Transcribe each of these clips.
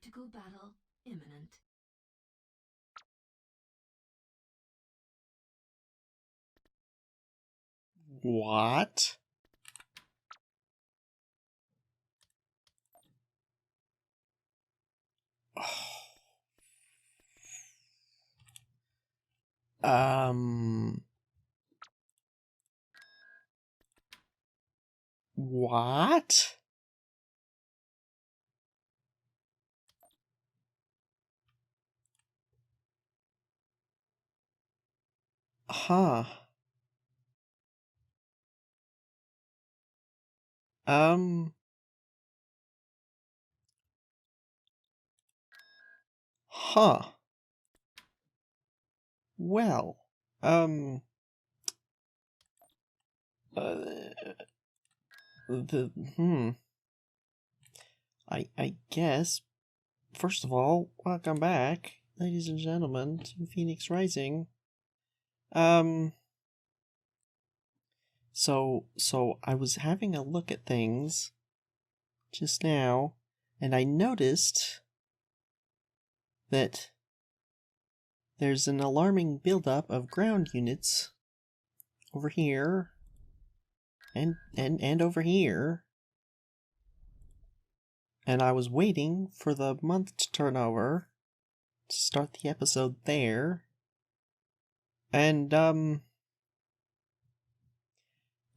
Tactical battle imminent. What? What? Huh. Um, huh. Well, um, uh, hmm. I guess, first of all, welcome back, ladies and gentlemen, to Phoenix Rising. Um, so I was having a look at things just now, and I noticed that there's an alarming buildup of ground units over here and over here. And I was waiting for the month to turn over to start the episode there. And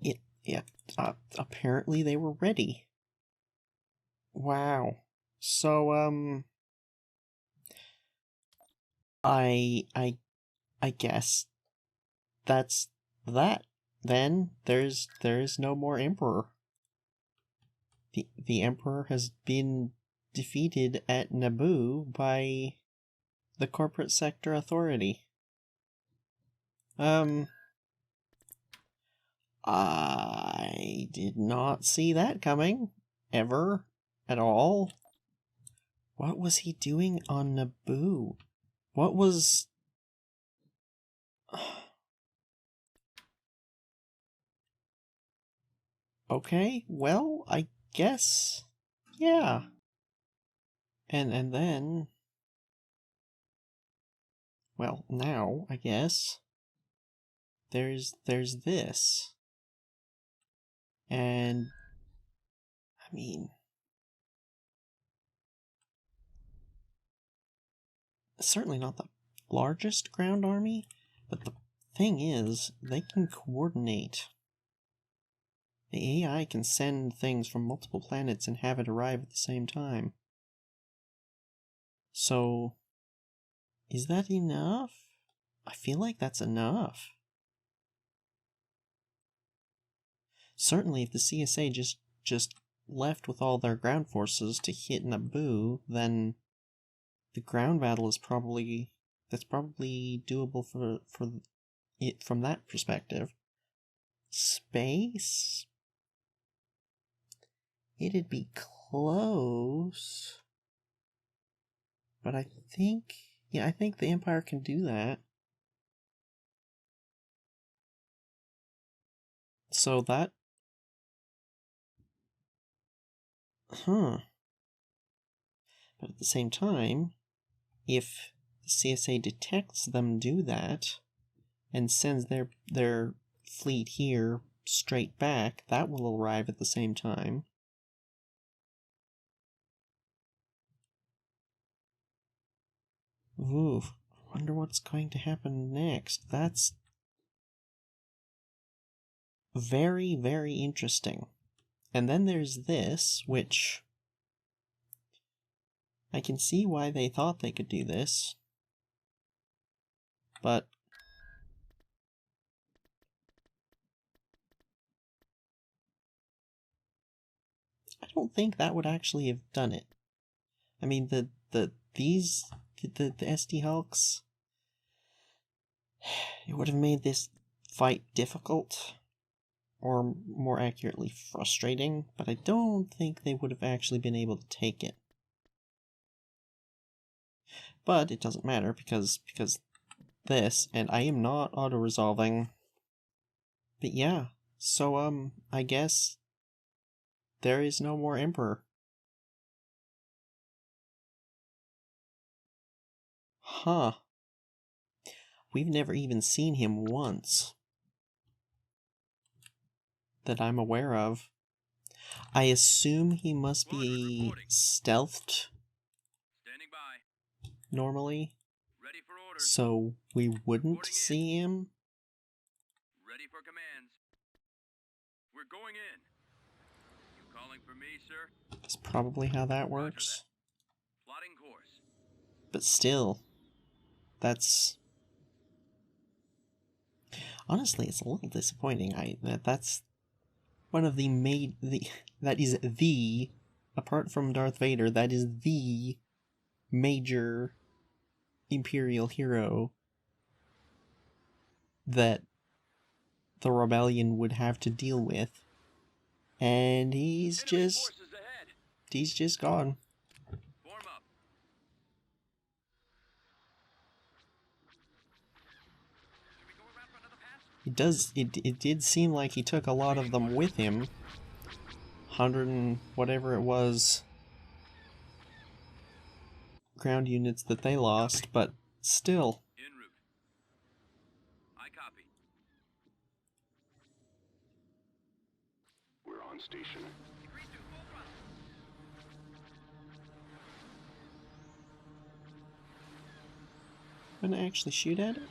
it apparently they were ready. Wow. So I guess that's that. Then there's no more Emperor. The Emperor has been defeated at Naboo by the Corporate Sector Authority. I did not see that coming. Ever. At all. What was he doing on Naboo? What was... Okay, well, I guess... Yeah. And then... Well, now, I guess... There's this. And... I mean... Certainly not the largest ground army, but the thing is, they can coordinate. The AI can send things from multiple planets and have it arrive at the same time. So, is that enough? I feel like that's enough. Certainly, if the CSA just left with all their ground forces to hit Naboo, then the ground battle is probably doable for it from that perspective. Space? It'd be close. But I think the Empire can do that. So that... Huh. But at the same time, if the CSA detects them do that, and sends their fleet here straight back, that will arrive at the same time. Ooh, wonder what's going to happen next. That's very, very interesting. And then there's this, which... I can see why they thought they could do this. But... I don't think that would actually have done it. I mean, the SD Hulks... It would have made this fight difficult, or more accurately, frustrating, but I don't think they would have actually been able to take it. But it doesn't matter, because this, and I am not auto-resolving. But yeah, so I guess there is no more Emperor. Huh. We've never even seen him once. That I'm aware of. I assume he must be stealthed normally. Ready for orders. So we wouldn't see him. Ready for commands. We're going in. You calling for me, sir? That's probably how that works. Plotting course. But still, that's... Honestly, it's a little disappointing. That's one of the that is the, apart from Darth Vader, that is the major Imperial hero that the rebellion would have to deal with, and he's just gone. Form up. It did seem like he took a lot of them with him. 100 and whatever it was ground units that they lost, but still. En route. I copy. We're on station. I'm gonna actually shoot at it?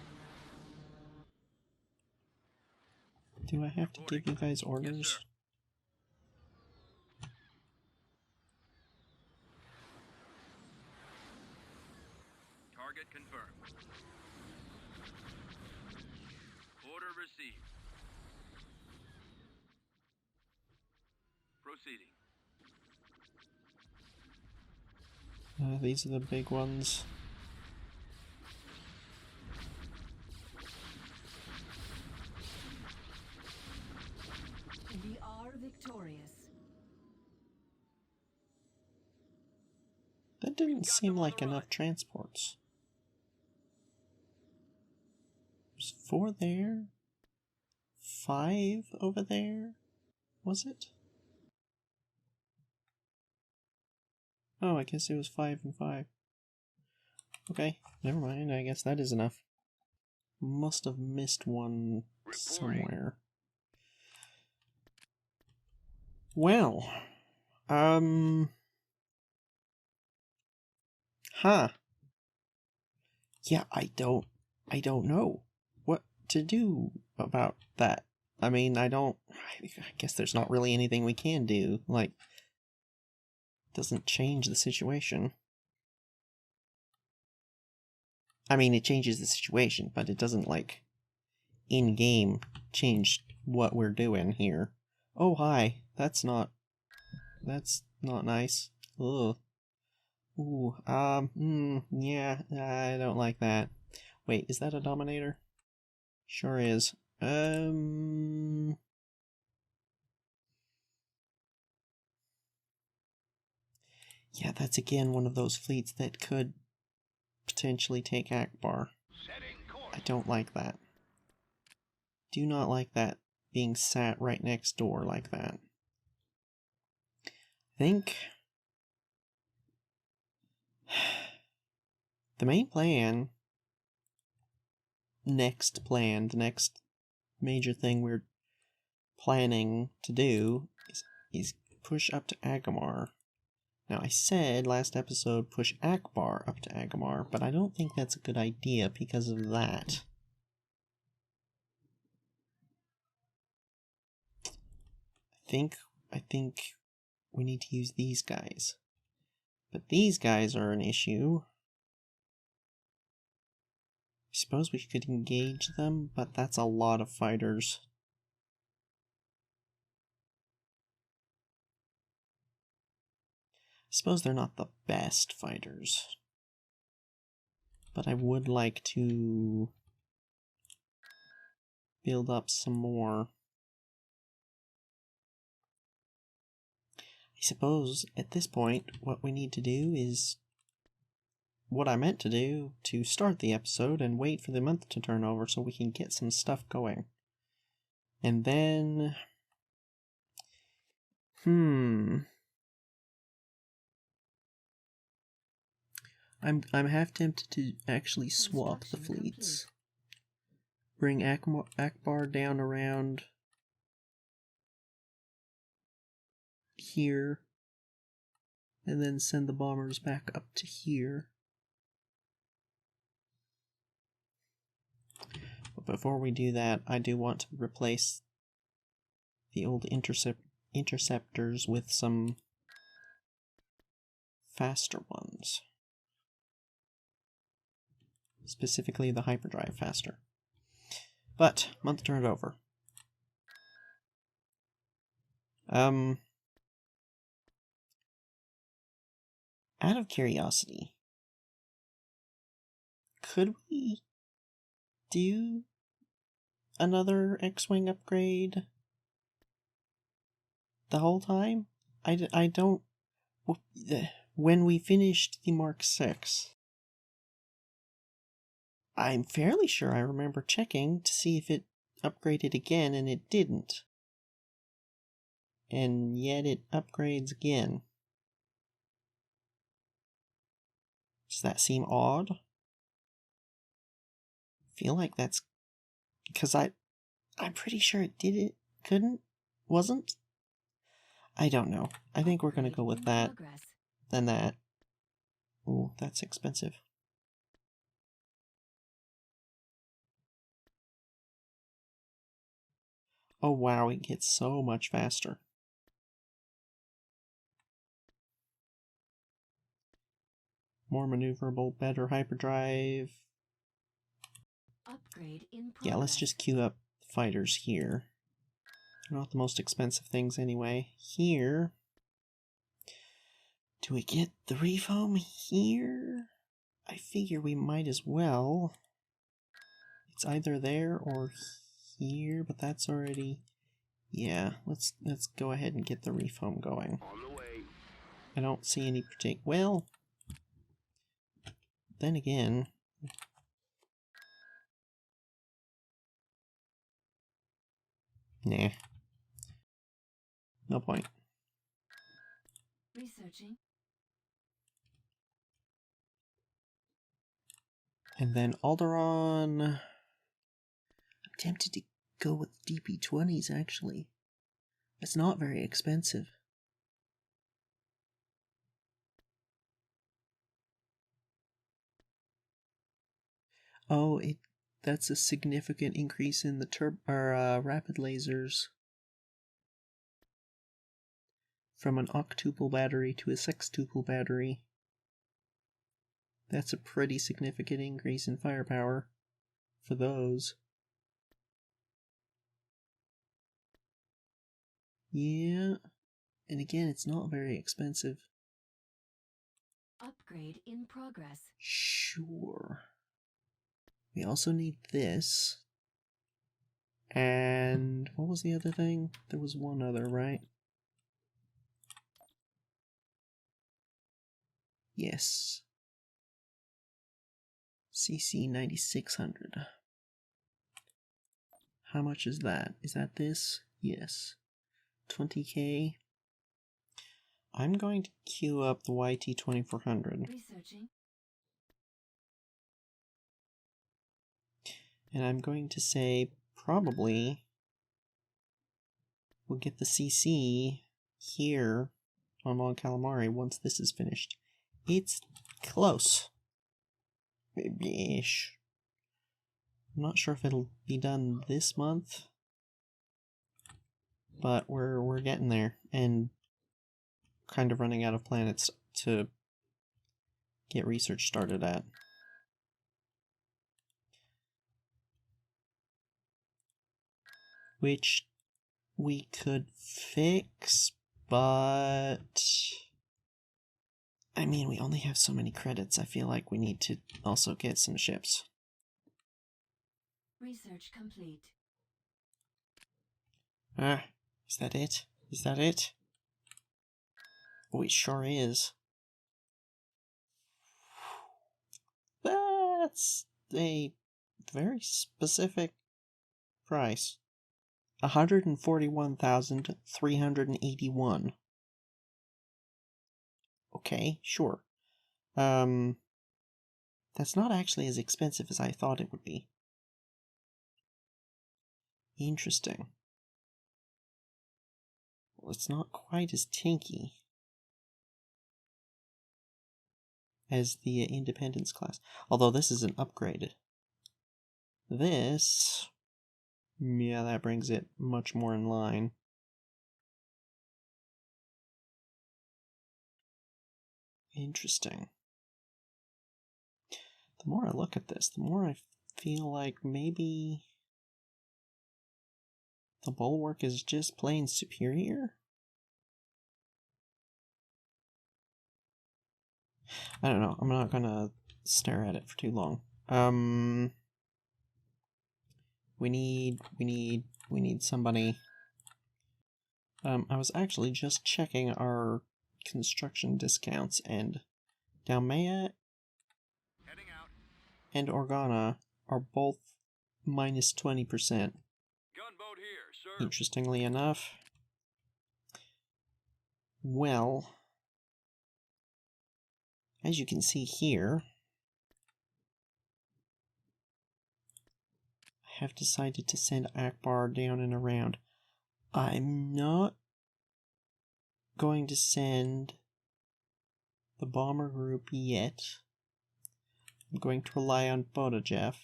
Do I have to give you guys orders? Yes, sir. Target confirmed. Order received. Proceeding. These are the big ones. We are victorious. That didn't seem like enough transports. There's 4 there. 5 over there. Was it? Oh, I guess it was 5 and 5. Okay, never mind. I guess that is enough. Must have missed one somewhere. Well, huh. Yeah, I don't know what to do about that. I mean, I guess there's not really anything we can do. Like, doesn't change the situation. I mean, it changes the situation, but it doesn't, like, in-game change what we're doing here. Oh, hi. That's not nice. Ugh. Ooh, yeah, I don't like that. Wait, is that a Dominator? Sure is. Yeah, that's again one of those fleets that could potentially take Akbar. I don't like that. Do not like that being sat right next door like that. I think the main plan, the next major thing we're planning to do is push up to Agamar. Now, I said last episode push Akbar up to Agamar, but I don't think that's a good idea because of that. I think we need to use these guys. But these guys are an issue. I suppose we could engage them, but that's a lot of fighters. I suppose they're not the best fighters. But I would like to build up some more. I suppose at this point what we need to do is what I meant to do to start the episode and wait for the month to turn over so we can get some stuff going. And then... I'm half tempted to actually swap the fleets. Bring Akbar down around here, and then send the bombers back up to here. But before we do that, I do want to replace the old interceptors with some faster ones. Specifically the hyperdrive faster. But, month turned over. Out of curiosity, could we do another X-Wing upgrade the whole time? I don't... When we finished the Mark 6, I'm fairly sure I remember checking to see if it upgraded again, and it didn't. And yet it upgrades again. Does that seem odd? I feel like that's... because I'm pretty sure it did it. Wasn't? I don't know. I think we're gonna go with that. Than that. Ooh, that's expensive. Oh wow, it gets so much faster. More maneuverable, better hyperdrive. Upgrade in progress. Yeah, let's just queue up fighters here. They're not the most expensive things anyway. Here. Do we get the refoam here? I figure we might as well. It's either there or here, but that's already... Yeah, let's go ahead and get the refoam going. On the way. I don't see any particular... Well, then again... Nah. No point. Researching. And then Alderaan... I'm tempted to go with DP-20s, actually. It's not very expensive. Oh, that's a significant increase in the rapid lasers. From an octuple battery to a sextuple battery. That's a pretty significant increase in firepower for those. Yeah, and again, it's not very expensive. Upgrade in progress. Sure. We also need this. And what was the other thing? There was one other, right? Yes. CC 9600. How much is that? Is that this? Yes. 20k. I'm going to queue up the YT 2400. Researching. And I'm going to say probably we'll get the CC here on Mon Calamari once this is finished. It's close. Maybe-ish. I'm not sure if it'll be done this month, but we're getting there, and kind of running out of planets to get research started at. Which we could fix, but I mean, we only have so many credits. I feel like we need to also get some ships. Research complete. Ah, is that it? Is that it? Oh, it sure is. That's a very specific price. 141,381. Okay, sure. That's not actually as expensive as I thought it would be. Interesting. Well, it's not quite as tanky as the Independence class. Although this is an upgraded. This... yeah, that brings it much more in line. Interesting. The more I look at this, the more I feel like maybe the Bulwark is just plain superior? I don't know. I'm not gonna stare at it for too long. We need somebody. I was actually just checking our construction discounts, and Dalmea Heading out. and Organa are both minus 20%. Gunboat here, sir. Interestingly enough. Well, as you can see here, I have decided to send Akbar down and around. I'm not going to send the bomber group yet. I'm going to rely on Bodajev,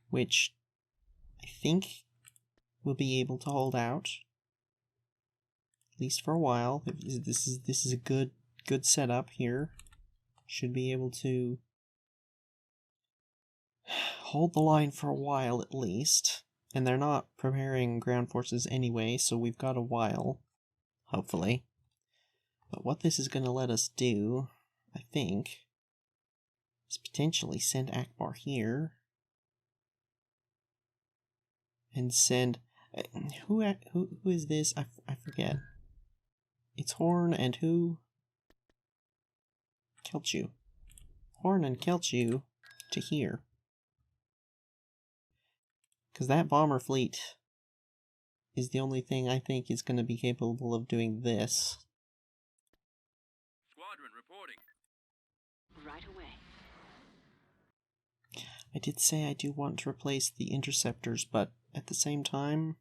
which I think will be able to hold out, at least for a while. This is a good setup here. Should be able to hold the line for a while at least. And they're not preparing ground forces anyway, so we've got a while, hopefully. But what this is going to let us do, I think, is potentially send Akbar here. And send... who is this? I forget. It's Horn and who? Kelchu. Horn and Kelchu to here. Because that bomber fleet is the only thing I think is going to be capable of doing this. Squadron reporting. Right away. I did say I do want to replace the interceptors, but at the same time...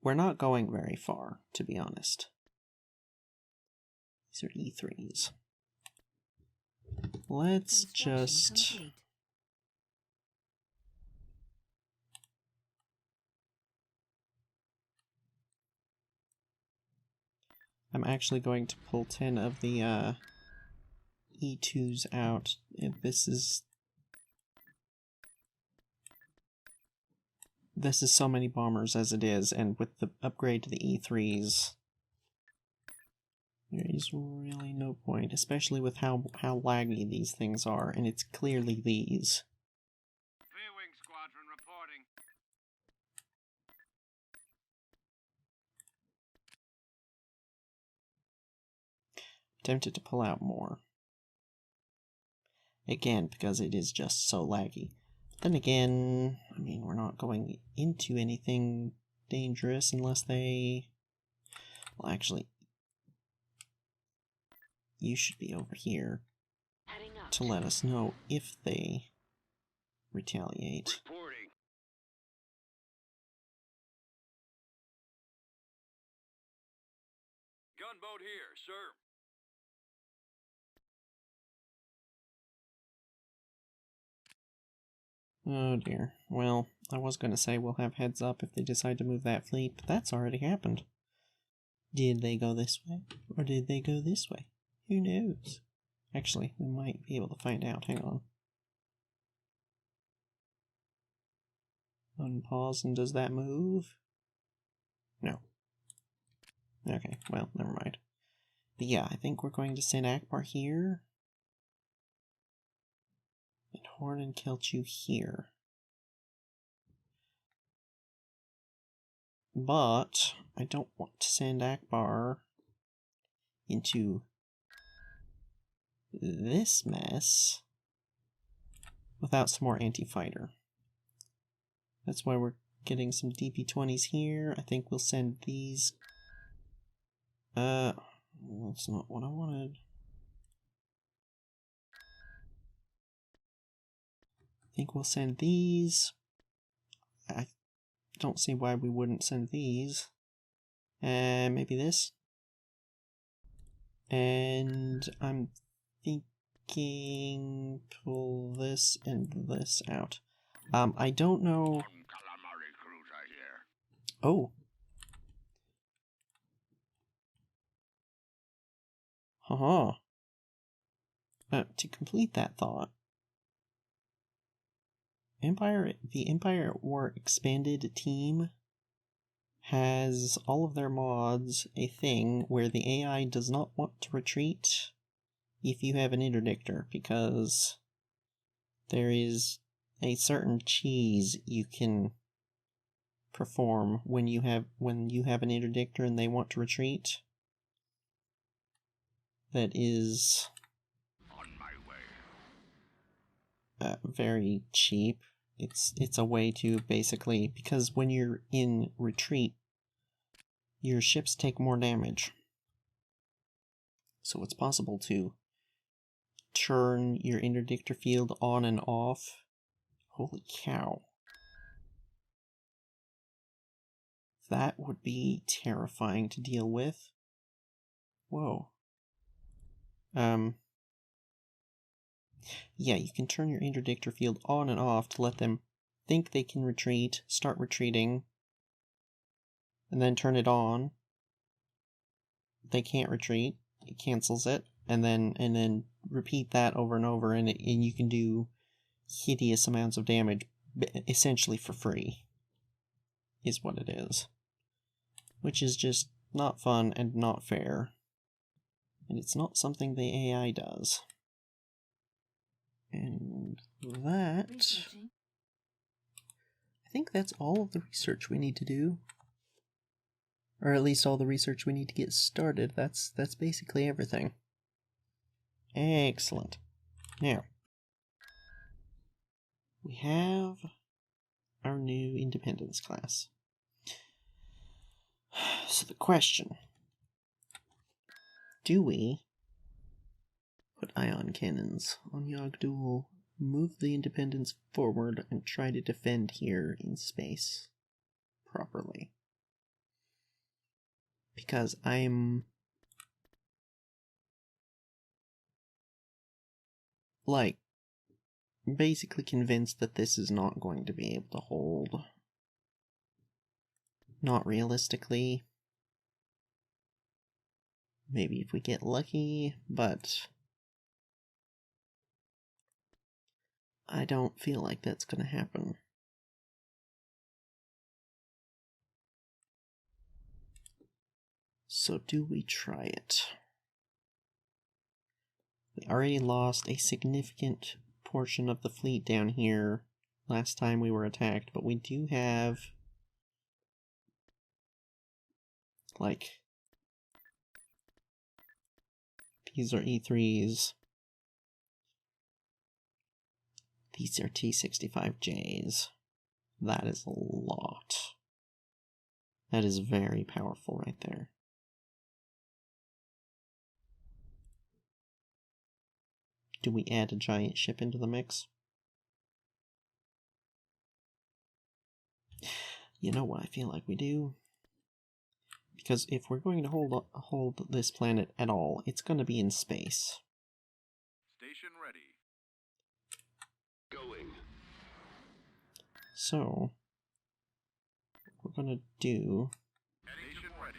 we're not going very far, to be honest. These are E3s. Let's Construction just... complete. I'm actually going to pull 10 of the E2s out. This is so many bombers as it is, and with the upgrade to the E3s, there is really no point, especially with how laggy these things are, and it's clearly these. V-Wing Squadron reporting. Tempted to pull out more. Again, because it is just so laggy. Then again, I mean, we're not going into anything dangerous unless they... well, actually, you should be over here Heading up. to let us know if they retaliate. Reporting. Gunboat here, sir. Oh dear. Well, I was going to say we'll have heads up if they decide to move that fleet, but that's already happened. Did they go this way? Or did they go this way? Who knows? Actually, we might be able to find out. Hang on. Unpause, and does that move? No. Okay, well, never mind. But yeah, I think we're going to send Akbar here. And Horn and Kelchu here. But I don't want to send Akbar into this mess without some more anti-fighter. That's why we're getting some DP-20s here. I think we'll send these... That's not what I wanted. I think we'll send these. I don't see why we wouldn't send these. And maybe this. And I'm thinking pull this and this out. I don't know. Oh. Haha. To complete that thought, the Empire War Expanded team has all of their mods a thing where the AI does not want to retreat if you have an interdictor, because there is a certain cheese you can perform when you have an interdictor and they want to retreat. That is On my way. very cheap. It's a way to basically, because when you're in retreat, your ships take more damage. So it's possible to turn your interdictor field on and off. Holy cow. That would be terrifying to deal with. Whoa. Yeah, you can turn your interdictor field on and off to let them think they can retreat, start retreating, and then turn it on. They can't retreat, it cancels it, and then repeat that over and over, and you can do hideous amounts of damage, essentially for free, is what it is. Which is just not fun and not fair. And it's not something the AI does. And that... Researching. I think that's all of the research we need to do. Or at least all the research we need to get started. That's basically everything. Excellent. Now, we have our new independence class. So the question, do we put ion cannons on Yogg-Dual, move the independence forward, and try to defend here in space properly? Because I'm like basically convinced that this is not going to be able to hold. Not realistically. Maybe if we get lucky, but I don't feel like that's going to happen. So do we try it? We already lost a significant portion of the fleet down here last time we were attacked, but we do have, like, these are E3s. These are T-65Js. That is a lot. That is very powerful right there. Do we add a giant ship into the mix? You know what I feel like we do? Because if we're going to hold this planet at all, it's going to be in space. Station ready. Going. So, what we're going to do... Station ready.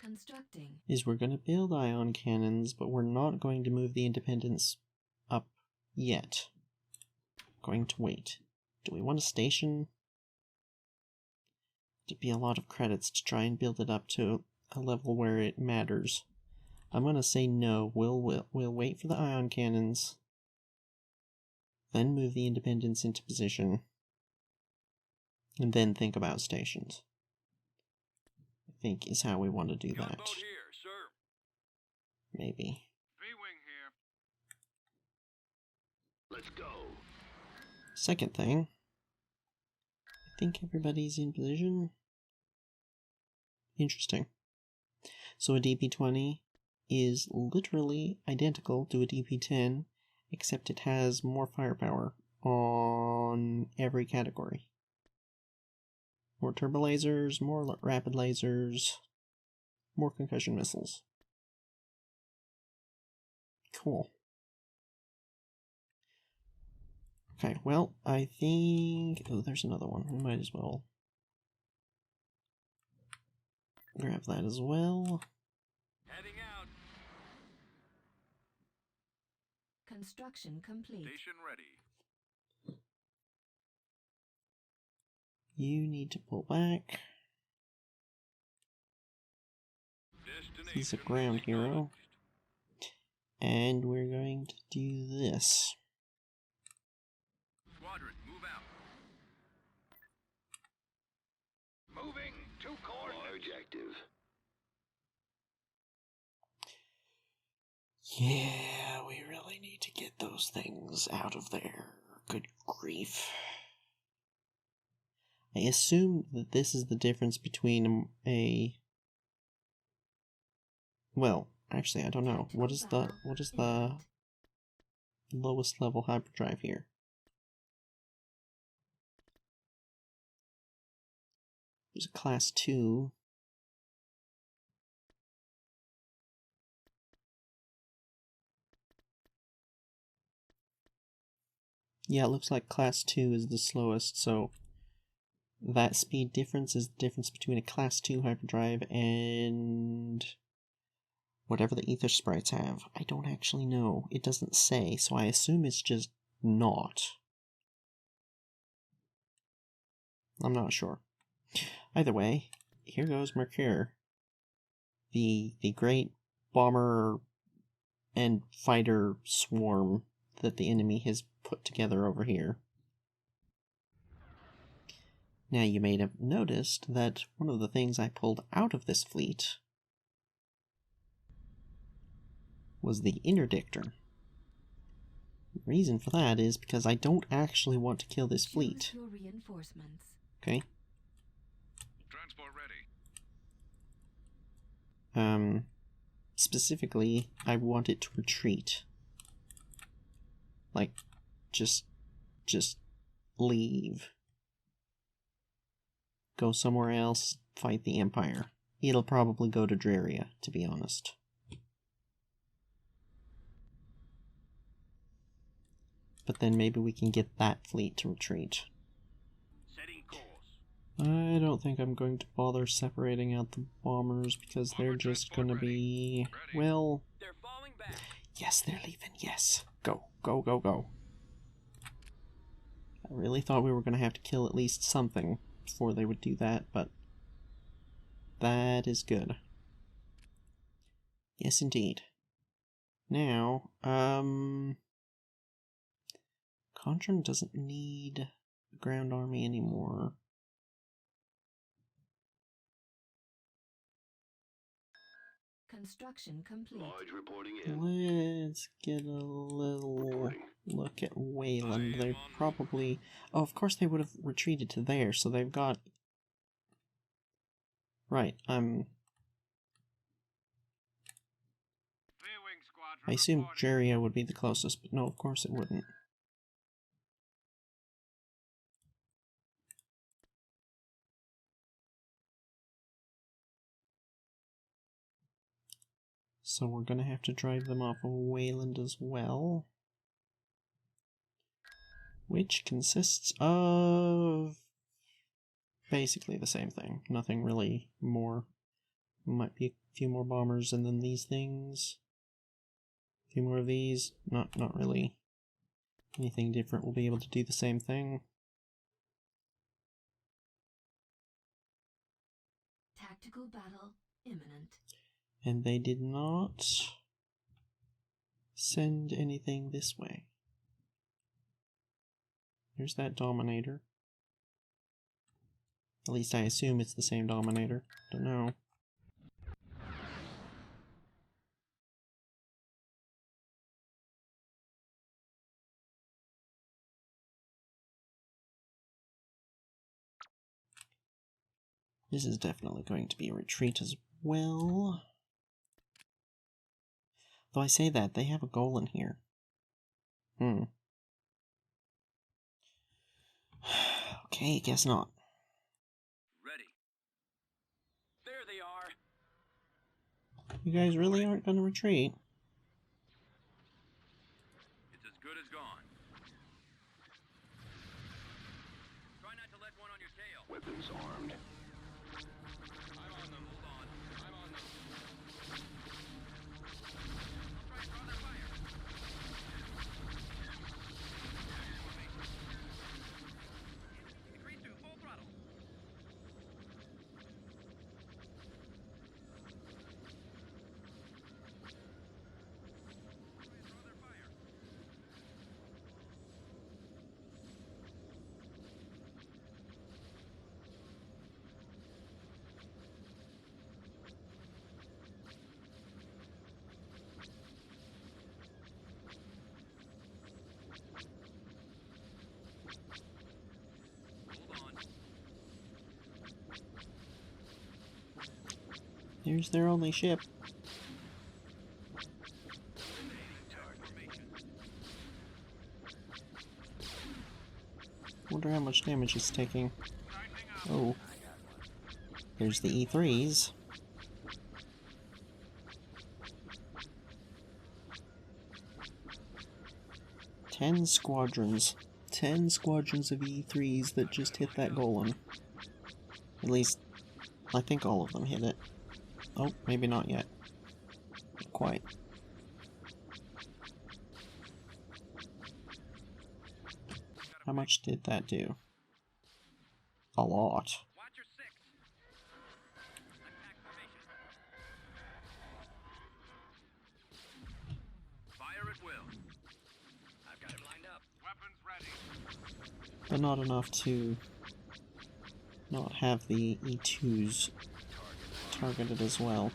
Constructing. is we're going to build ion cannons, but we're not going to move the independence up yet. Going to wait. Do we want a station? It'd be a lot of credits to try and build it up to a level where it matters. I'm going to say no. We'll wait for the ion cannons, then move the independence into position, and then think about stations. I think is how we want to do that. Gunboat here, sir. Maybe. V-wing here. Let's go. Second thing, I think everybody's in position. Interesting. So a DP-20 is literally identical to a DP-10, except it has more firepower on every category. More turbo lasers, more rapid lasers, more concussion missiles. Cool. Okay, well, I think... Oh, there's another one. We might as well grab that as well. Heading out. Construction complete. Station ready. You need to pull back. He's a ground hero. And we're going to do this. Squadron, move out. Moving to coordinates. Objective. Yeah, we really need to get those things out of there. Good grief. I assume that this is the difference between a... Well, actually, I don't know. What is the lowest level hyperdrive here? There's a class 2. Yeah, it looks like class 2 is the slowest, so that speed difference is the difference between a class 2 hyperdrive and whatever the ether sprites have. I don't actually know. It doesn't say, so I assume it's just not. I'm not sure. Either way, here goes Mercure. The great bomber and fighter swarm that the enemy has put together over here. Now you may have noticed that one of the things I pulled out of this fleet was the interdictor. The reason for that is because I don't actually want to kill this fleet. Choose your reinforcements. Okay? Transport ready. Specifically, I want it to retreat. Like, just leave. Go somewhere else, fight the Empire. It'll probably go to Dreria, to be honest. But then maybe we can get that fleet to retreat. Setting course. I don't think I'm going to bother separating out the bombers because they're just gonna be... Well... They're falling back. Yes, they're leaving, yes. Go, go, go, go. I really thought we were gonna have to kill at least something before they would do that, but... that is good. Yes, indeed. Now, Contron doesn't need a ground army anymore. Construction complete. Large reporting in. Let's get a little Reporting. look at Wayland. They probably... Oh, of course they would have retreated to there, so they've got... Right, I assumed Jeria would be the closest, but no, of course it wouldn't. So we're gonna have to drive them off of Wayland as well. Which consists of... basically the same thing. Nothing really more. Might be a few more bombers and then these things. A few more of these. Not really anything different. We'll be able to do the same thing. Tactical battle imminent. And they did not send anything this way. There's that Dominator. At least I assume it's the same Dominator. Don't know. This is definitely going to be a retreat as well. Though I say that, they have a goal in here. Okay, guess not. Ready. There they are. You guys really aren't gonna retreat? It's as good as gone. Try not to let one on your tail. Weapons armed. I'm on them. Hold on. I'm on them. I'll try and draw their fire. Increase to full throttle. Draw their fire. Hold on. Here's their only ship. Wonder how much damage it's taking. Oh. There's the E3s. Ten squadrons. 10 squadrons of E3s that just hit that golem. At least, I think all of them hit it. Oh, maybe not yet. Not quite. How much did that do? A lot. Watch your six. Attack formation. Fire at will. I've got it lined up. Weapons ready. But not enough to not have the E2s targeted as well.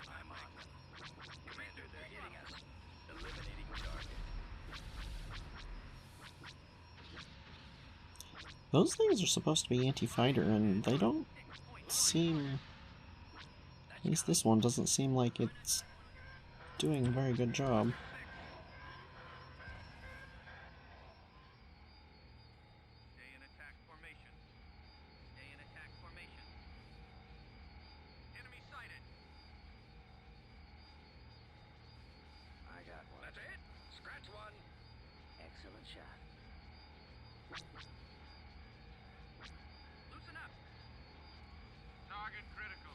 I'm on them. Commander, they're hitting us. Eliminating target. Those things are supposed to be anti-fighter, and they don't seem... At least this one doesn't seem like it's doing a very good job. Stay in attack formation. Stay in attack formation. Enemy sighted. I got one. That's it. Scratch one. Excellent shot. Loosen up. Target critical.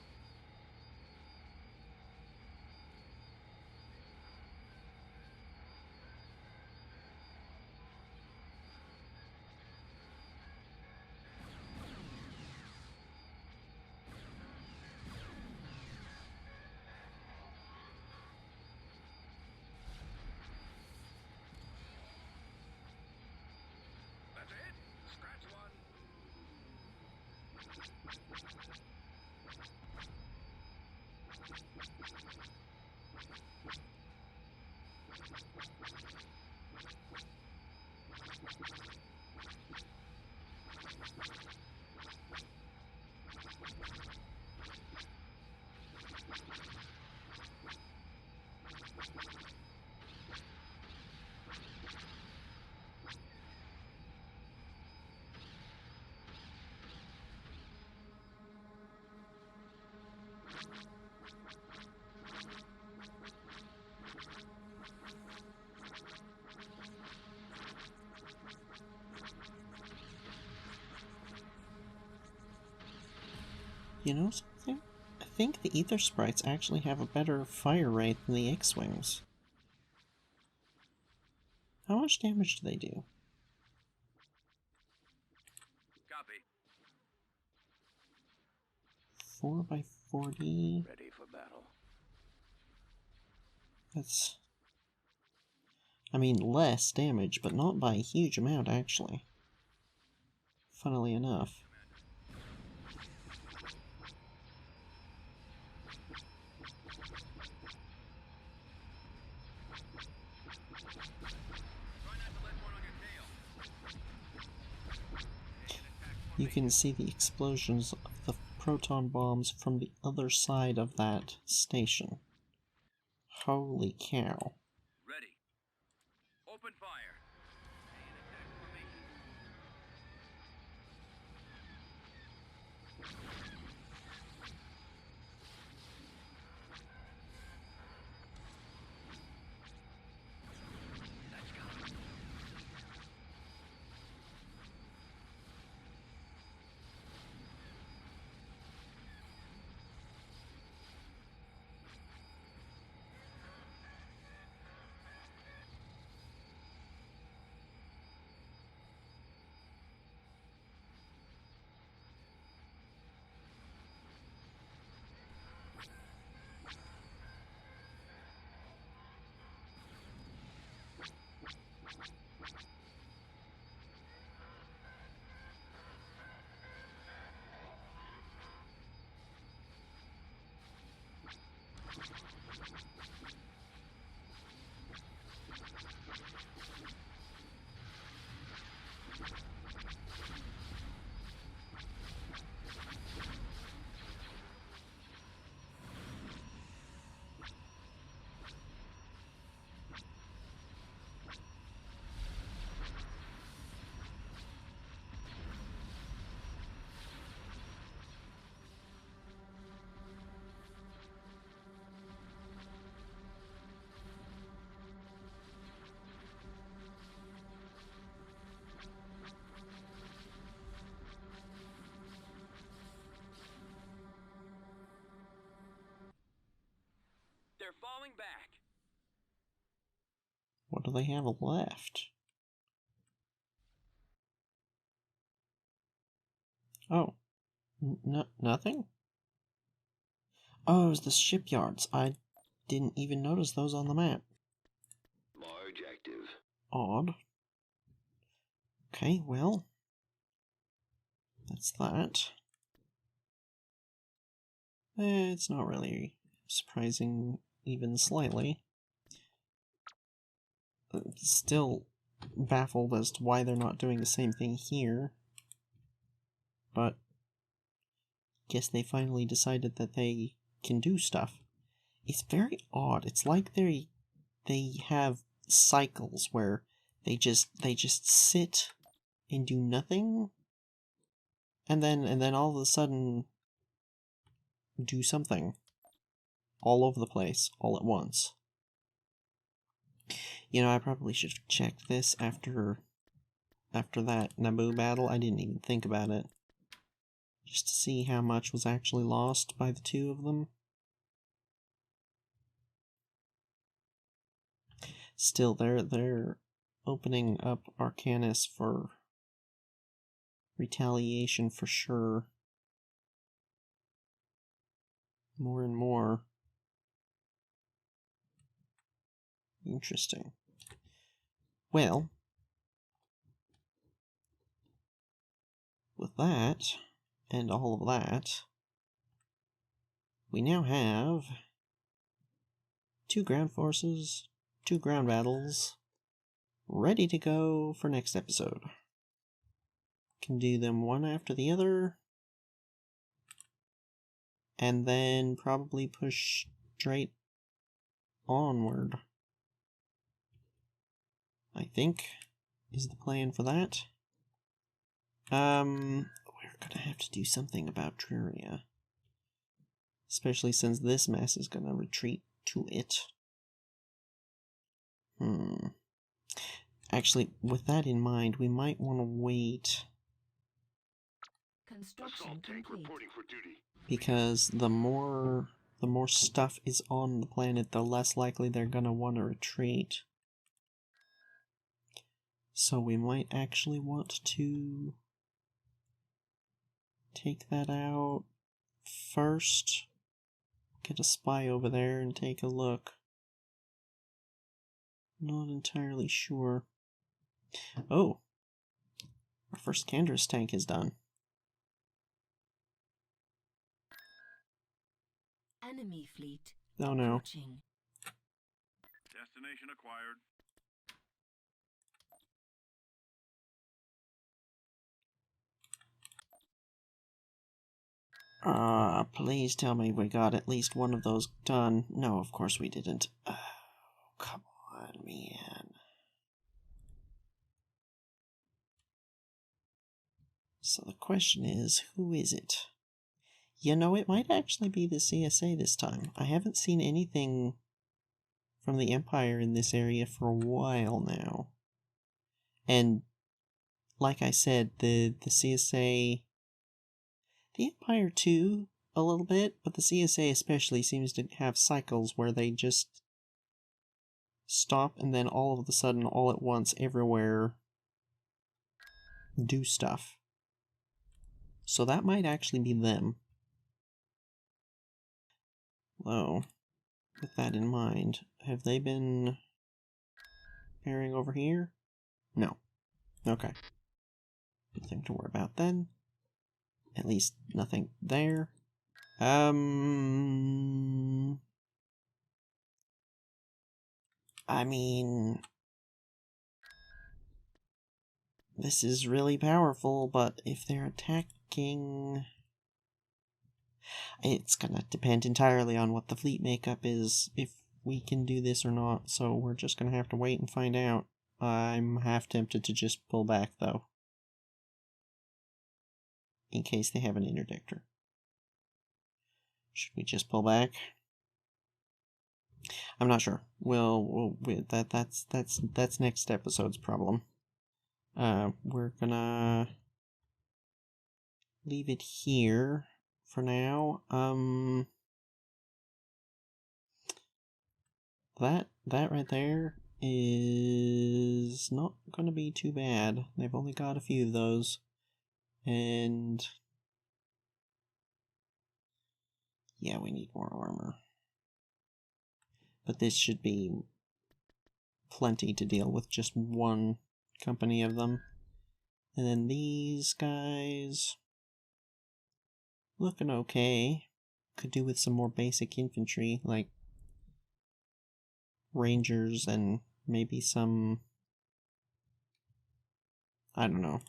That's it. Scratch one. You know something? I think the Ether Sprites actually have a better fire rate than the X-Wings. How much damage do they do? Copy. 4x40... Ready for battle. That's... I mean, less damage, but not by a huge amount, actually. Funnily enough. You can see the explosions of the proton bombs from the other side of that station. Holy cow. Ready. Open fire. Stay in attack formation. Let's go. They're falling back. What do they have left? Oh. Nothing? Oh, it was the shipyards. I didn't even notice those on the map. Large active. Odd. Okay, well. That's that. It's not really surprising, even slightly. Still baffled as to why they're not doing the same thing here. But guess they finally decided that they can do stuff. It's very odd. It's like they have cycles where they just sit and do nothing, and then all of a sudden do something all over the place all at once. You know, I probably should have checked this after that Naboo battle. I didn't even think about it. Just to see how much was actually lost by the two of them. Still, they're opening up Arcanus for retaliation for sure. More and more. Interesting. Well, with that, and all of that, we now have 2 ground forces, 2 ground battles, ready to go for next episode. Can do them one after the other, and then probably push straight onward. I think is the plan for that. We're gonna have to do something about Triria. Especially since this mess is gonna retreat to it. Actually, with that in mind, we might want to wait. Construction Assault tank complete. reporting for duty. Because the more stuff is on the planet, the less likely they're gonna want to retreat. So we might actually want to take that out first. Get a spy over there and take a look. Not entirely sure. Oh, our first Canderous tank is done. Enemy fleet Oh no. approaching. Destination acquired. Please tell me we got at least one of those done. No, of course we didn't. Oh, come on, man. So the question is, who is it? You know, it might actually be the CSA this time. I haven't seen anything from the Empire in this area for a while now. And, like I said, the CSA... The Empire too, a little bit, but the CSA especially seems to have cycles where they just stop and then all of a sudden, all at once, everywhere, do stuff. So that might actually be them. Well, with that in mind, have they been pairing over here? No. Okay. Nothing to worry about then. At least nothing there. I mean, this is really powerful, but if they're attacking... It's gonna depend entirely on what the fleet makeup is, if we can do this or not, so we're just gonna have to wait and find out. I'm half tempted to just pull back, though. In case they have an interdictor. Should we just pull back? I'm not sure. That's next episode's problem. We're gonna leave it here for now. That right there is not gonna be too bad. They've only got a few of those, and yeah, we need more armor. But this should be plenty to deal with just one company of them. And then these guys, looking okay. Could do with some more basic infantry, like rangers and maybe some, I don't know.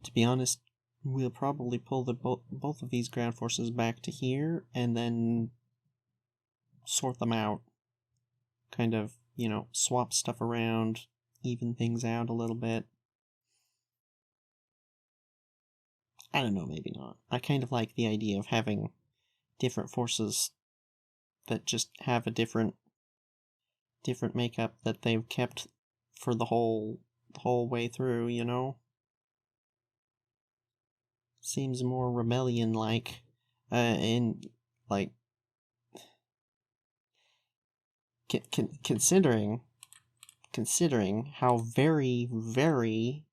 To be honest, we'll probably pull both of these ground forces back to here and then sort them out. Kind of, you know, swap stuff around, even things out a little bit. I don't know, maybe not. I kind of like the idea of having different forces that just have a different makeup that they've kept for the whole way through, you know? Seems more rebellion-like, and, like, considering how very, very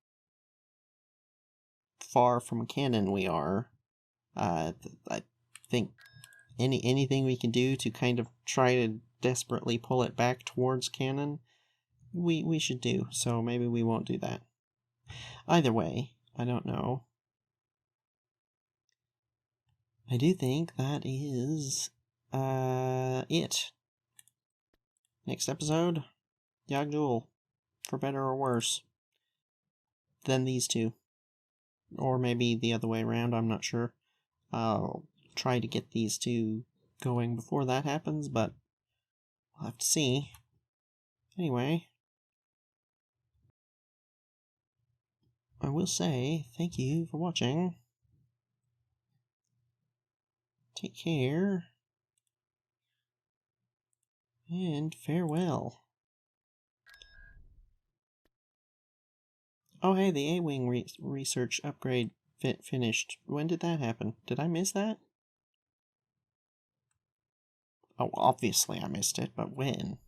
far from canon we are, I think anything we can do to kind of try to desperately pull it back towards canon, we should do, so maybe we won't do that. Either way, I don't know. I do think that is it. Next episode, Yagdul, for better or worse, than these two. Or maybe the other way around, I'm not sure. I'll try to get these two going before that happens, but we'll have to see. Anyway, I will say thank you for watching. Take care. And farewell. Oh hey, the A-Wing research upgrade finished. When did that happen? Did I miss that? Oh, obviously I missed it, but when?